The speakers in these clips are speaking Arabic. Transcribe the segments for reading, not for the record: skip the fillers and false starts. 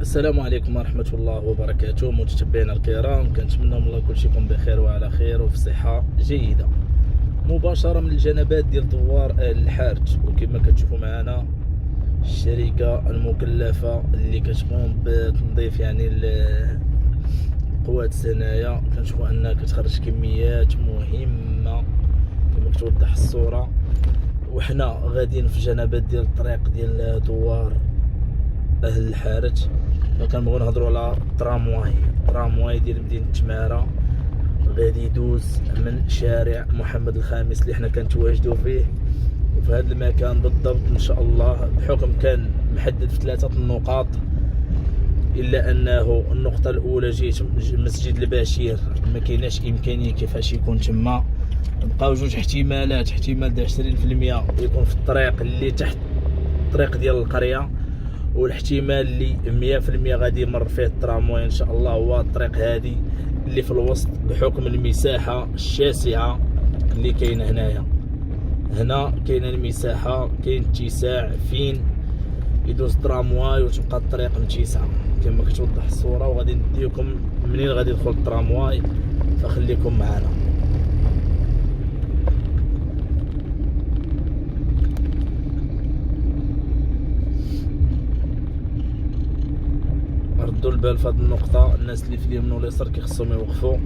السلام عليكم ورحمة الله وبركاته. متتبعينا الكرام، كنتمنى من الله كلشي يكون بخير وعلى خير وفي صحة جيدة. مباشرة من الجنبات ديال دوار الحارج، وكما كتشوفوا معنا الشركة المكلفة اللي كتقوم بتنظيف القوات الصناعية. كنشوفوا انها كتخرج كميات مهمة كما كتوضح الصورة، وحنا غاديين في جنبات ديال الطريق ديال دوار اهل الحارج. كنبغيو نهضروا على ترامواي ديال مدينه تماره، غادي يدوز من شارع محمد الخامس اللي حنا كنتواجدوا فيه، وفي هذا المكان بالضبط ان شاء الله، بحكم كان محدد في 3 النقاط، الا انه النقطه الاولى جيت مسجد البشير ما كايناش امكانيه كيفاش يكون تما. بقاو جوج احتمالات، احتمال د 20% يكون في الطريق اللي تحت الطريق ديال القريه، والاحتمال اللي 100% غادي يمر فيه الترامواي ان شاء الله هو الطريق هادي اللي في الوسط، بحكم المساحه الشاسعه اللي كاينه هنايا. هنا كاينه المساحه، كاين اتساع فين يدوز الترامواي وتبقى الطريق متسعه كما كتوضح الصوره، وغادي نديكم منين غادي يدخل الترامواي، فخليكم معنا. ردوا البال في هذه النقطة، الناس اللي في اليمين واليسار كيخصهم يوقفوا.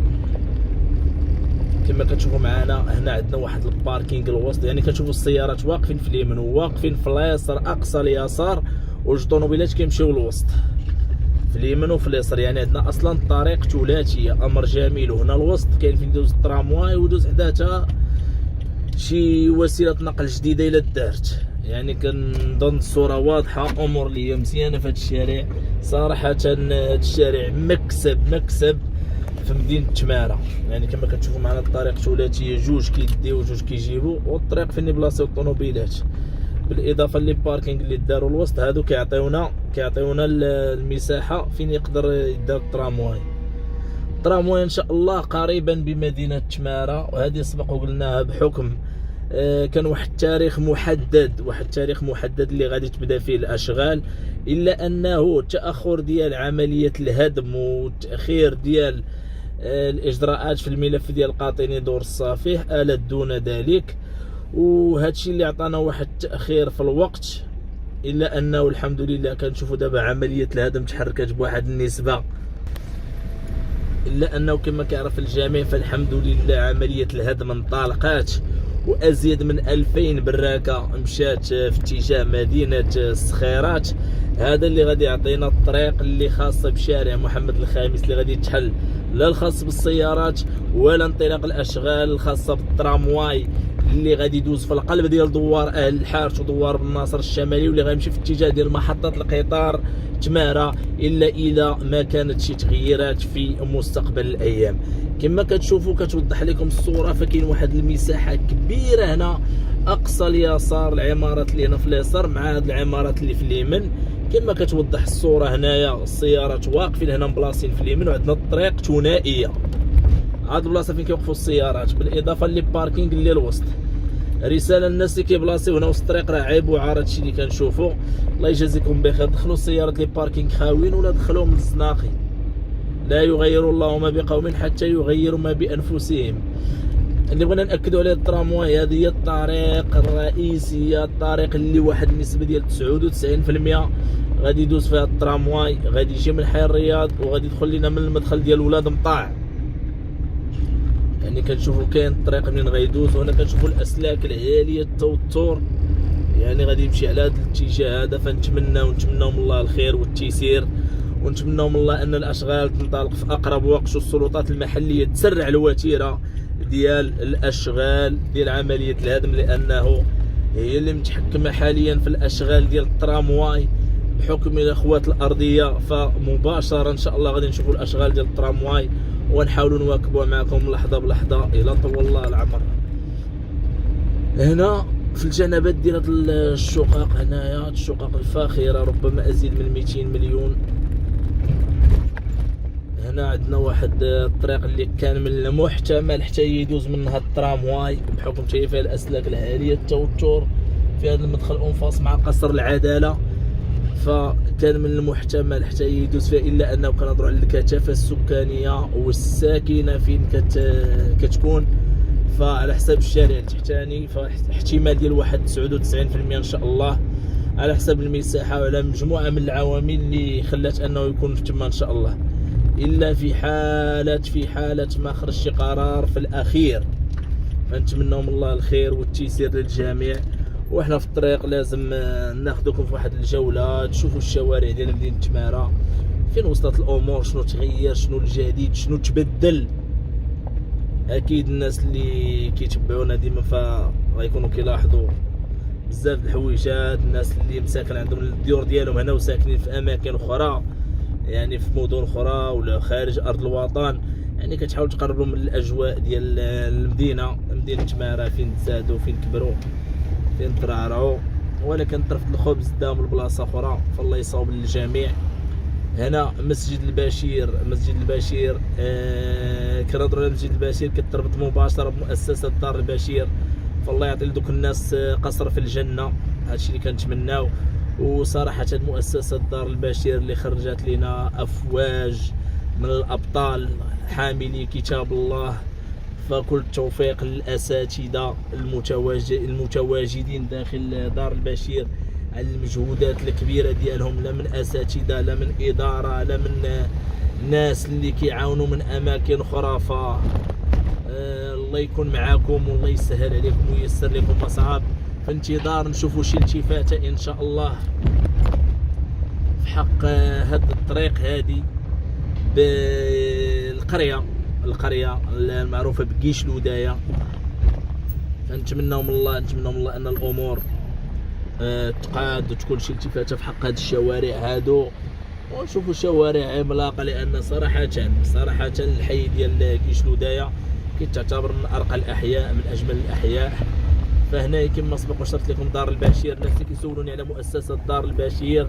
كما كتشوفوا معنا هنا عندنا واحد الباركينغ الوسط، يعني كتشوفوا السيارات واقفين في اليمين وواقفين في اليسار اقصى اليسار، وجوج طوموبيلات كيمشيو للوسط في اليمين وفي اليسار. يعني عندنا اصلا الطريق ثلاثيه، امر جميل. وهنا الوسط كاين فين يدوز الترامواي ودوز حداتها شي وسيله نقل جديده الى دارت. يعني كنظن الصوره واضحه، امور ليا مزيانه في هذا الشارع صراحه. هذا الشارع مكسب في مدينه تماره. يعني كما كتشوفوا معنا الطريق ثلاثيه، جوج كيديو وجوج كيجيبوا، والطريق فين بلاصيو الطوموبيلات، بالاضافه للباركينغ اللي داروا الوسط. هادو كيعطيونا المساحه فين يقدر يدار الترامواي ان شاء الله قريبا بمدينه تماره. وهذه سبق وقلناها، بحكم كان واحد التاريخ محدد اللي غادي تبدا فيه الاشغال، الا انه تاخر ديال عمليه الهدم وتاخير ديال الاجراءات في الملف ديال قاطني دور الصافيه آلت دون ذلك، وهذا الشيء اللي عطانا واحد التاخير في الوقت. الا انه الحمد لله كنشوفوا دابا عمليه الهدم تحركت بواحد النسبه، الا انه كما كيعرف الجميع فالحمد لله عمليه الهدم انطلقات، وازيد من 2000 براكه مشات في اتجاه مدينه الصخيرات. هذا اللي غادي يعطينا الطريق اللي خاصه بشارع محمد الخامس، اللي غادي تحل لا الخاص بالسيارات ولا انطلاق الاشغال الخاصه بالترامواي اللي غادي يدوز في القلب ديال دوار اهل الحارج ودوار بن ناصر الشمالي، واللي غيمشي في اتجاه ديال محطه القطار تماره، الا الى ما كانت شي تغييرات في مستقبل الايام. كما كتشوفوا كتوضح لكم الصوره، فكاين واحد المساحه كبيره هنا اقصى اليسار، العمارات اللي هنا في اليسار مع هاد العمارات اللي في اليمين. كما كتوضح الصوره هنايا السيارات واقفين هنا مبلاصين في اليمين، وعندنا الطريق ثنائيه، هاد البلاصه فين كيوقفوا السيارات، بالاضافه للباركينغ اللي الوسط. رساله للناس اللي كيبلاصيو هنا وسط الطريق، راه عيب وعار هادشي اللي كنشوفوا. الله يجازيكم بخير، دخلوا السيارات لي باركينغ خاويين ولا دخلوهم للزناقي. لا يغير الله ما بقوم حتى يغيروا ما بانفسهم. اللي بغينا ناكدوا عليه الترامواي، هذه هي الطريق الرئيسيه، الطريق اللي واحد النسبه ديال 99% غادي يدوز فيها الترامواي، غادي يجي من حي الرياض وغادي يدخل لنا من المدخل ديال ولاد مطاع. يعني كنشوفوا كاين الطريق منين غيدوز، وهنا كنشوفوا الاسلاك العاليه التوتر، يعني غادي يمشي على هذا الاتجاه هذا. فنتمناو من الله الخير والتيسير، ونتمناو من الله ان الاشغال تنطلق في اقرب وقت، والسلطات المحليه تسرع الوتيره ديال الاشغال ديال عمليه الهدم، لانه هي اللي متحكمه حاليا في الاشغال ديال الترامواي بحكم الاخوات الارضيه. فمباشره ان شاء الله غادي نشوفوا الاشغال ديال الترامواي ونحاولوا نواكبوها معكم لحظه بلحظه الى طول الله العمر. هنا في الجنبات ديال هاد الشقق، هنايا الشقق الفاخره ربما ازيد من 200 مليون. هنا عندنا واحد الطريق اللي كان من المحتمل حتى يدوز منها الترامواي، بحكم شايف فيها الاسلاك العاليه التوتر في هذا المدخل انفاس مع قصر العداله. فكان من المحتمل حتى يدوز فيها، الا انه كنهضروا على الكثافه السكانيه والساكنه فين كتكون. فعلى حساب الشارع التحتاني فاحتمال ديال واحد 99% ان شاء الله، على حساب المساحه وعلى مجموعه من العوامل اللي خلات انه يكون تما ان شاء الله، الا في حاله ما خرج شي قرار في الاخير. فنتمنوا من الله الخير والتيسير للجميع. وحنا في الطريق لازم ناخذكم في واحد الجوله تشوفوا الشوارع ديال مدينه تماره فين وصلت الامور، شنو تغير، شنو الجديد، شنو تبدل. اكيد الناس اللي كيتبعونا ديما فغيكونوا كيلاحظوا بزاف د الحويجات. الناس اللي مساكن عندهم الديور ديالهم هنا وساكنين في اماكن اخرى، يعني في مدن اخرى ولا خارج ارض الوطن، يعني كتحاول تقرب لهم من الاجواء ديال مدينه تماره فين تزادوا، فين كبروا، فين ترعرعوا. ولكن طرف الخبز دا من بلاصه اخرى، فالله يصاوب للجميع. هنا مسجد البشير كنهضروا على مسجد البشير كتربط مباشره بمؤسسه دار البشير، فالله يعطي لدوك الناس قصر في الجنه، هادشي اللي كنتمناو. وصراحه مؤسسه دار البشير اللي خرجت لنا افواج من الابطال حاملي كتاب الله، فكل التوفيق للاساتذه المتواجدين داخل دار البشير على المجهودات الكبيره ديالهم، لا من اساتذه لا من اداره لا من ناس اللي كيعاونوا من اماكن اخرى. ف الله يكون معاكم والله يسهل عليكم وييسر لكم مصعب. في انتظار نشوفوا شي التفاته ان شاء الله في حق هاد الطريق هادي بالقريه المعروفه بكيش الودايه. فنتمنوا من الله ان الامور تقاد وتكون شي التفاته في حق هاد الشوارع هادو، ونشوفوا شوارع عملاقه. لان صراحه الحي ديال كيش الودايه كيتعتبر من ارقى الاحياء، من اجمل الاحياء. فهنا كما سبق وشرت لكم دار البشير، الناس اللي كيسولوني على مؤسسه دار البشير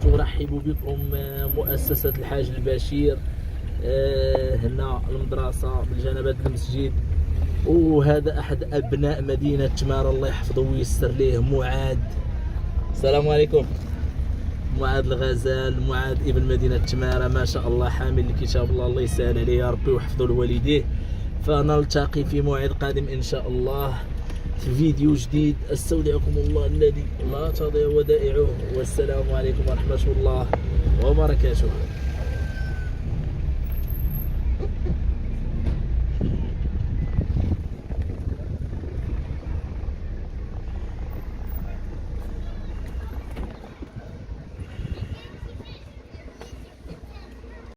ترحب بكم مؤسسه الحاج البشير. هنا المدرسه بالجنب هذا المسجد، وهذا احد ابناء مدينه تماره الله يحفظه وييسر ليه، معاذ. السلام عليكم. معاذ الغزال، معاذ ابن مدينه تماره، ما شاء الله حامل لكتاب الله، الله يسهل عليه يا ربي ويحفظه لوالديه. فنلتقي في موعد قادم ان شاء الله في فيديو جديد. استودعكم الله الذي لا تضيع ودائعه، والسلام عليكم ورحمه الله وبركاته.